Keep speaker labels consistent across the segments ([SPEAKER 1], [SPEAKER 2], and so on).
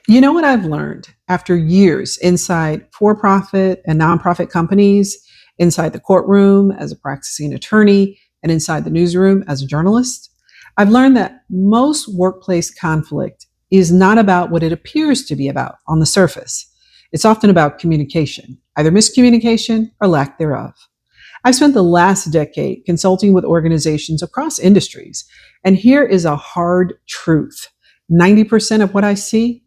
[SPEAKER 1] You know what I've learned after years inside for profit and nonprofit companies, inside the courtroom as a practicing attorney, and inside the newsroom as a journalist? I've learned that most workplace conflict is not about what it appears to be about on the surface. It's often about communication, either miscommunication or lack thereof. I've spent the last decade consulting with organizations across industries, and here is a hard truth. 90% of what I see,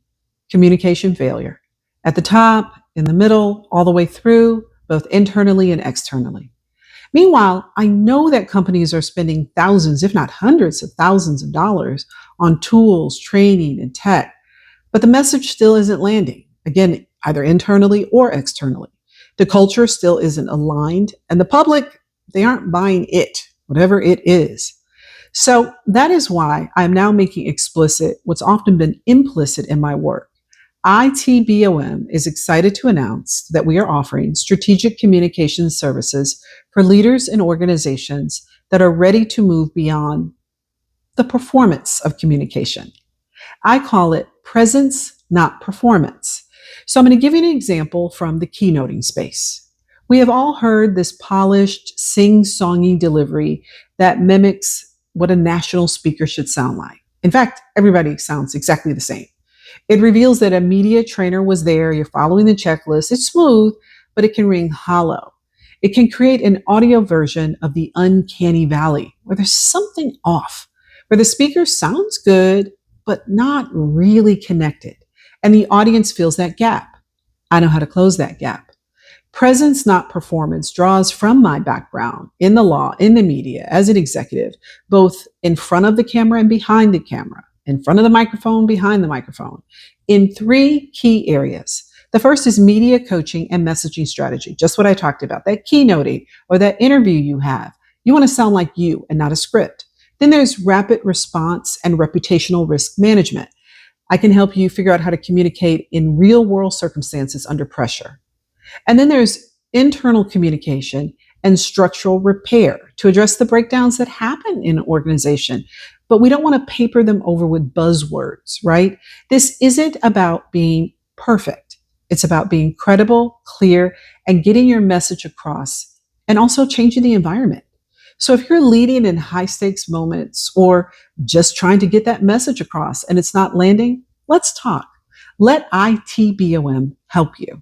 [SPEAKER 1] communication failure. At the top, in the middle, all the way through, both internally and externally. Meanwhile, I know that companies are spending thousands, if not hundreds of thousands of dollars on tools, training, and tech, but the message still isn't landing. Again, either internally or externally. The culture still isn't aligned, and the public, they aren't buying it, whatever it is. So that is why I'm now making explicit what's often been implicit in my work. ITBOM is excited to announce that we are offering strategic communication services for leaders and organizations that are ready to move beyond the performance of communication. I call it presence, not performance. So I'm going to give you an example from the keynoting space. We have all heard this polished, sing-songy delivery that mimics what a national speaker should sound like. In fact, everybody sounds exactly the same. It reveals that a media trainer was there, you're following the checklist, it's smooth, but it can ring hollow. It can create an audio version of the uncanny valley, where there's something off, where the speaker sounds good, but not really connected. And the audience feels that gap. I know how to close that gap. Presence, not performance, draws from my background in the law, in the media, as an executive, both in front of the camera and behind the camera, in front of the microphone, behind the microphone, in three key areas. The first is media coaching and messaging strategy, just what I talked about, that keynoting or that interview you have. You want to sound like you and not a script. Then there's rapid response and reputational risk management. I can help you figure out how to communicate in real world circumstances under pressure. And then there's internal communication and structural repair to address the breakdowns that happen in an organization. But we don't want to paper them over with buzzwords, right? This isn't about being perfect. It's about being credible, clear, and getting your message across, and also changing the environment. So if you're leading in high stakes moments or just trying to get that message across and it's not landing, let's talk. Let ITBOM help you.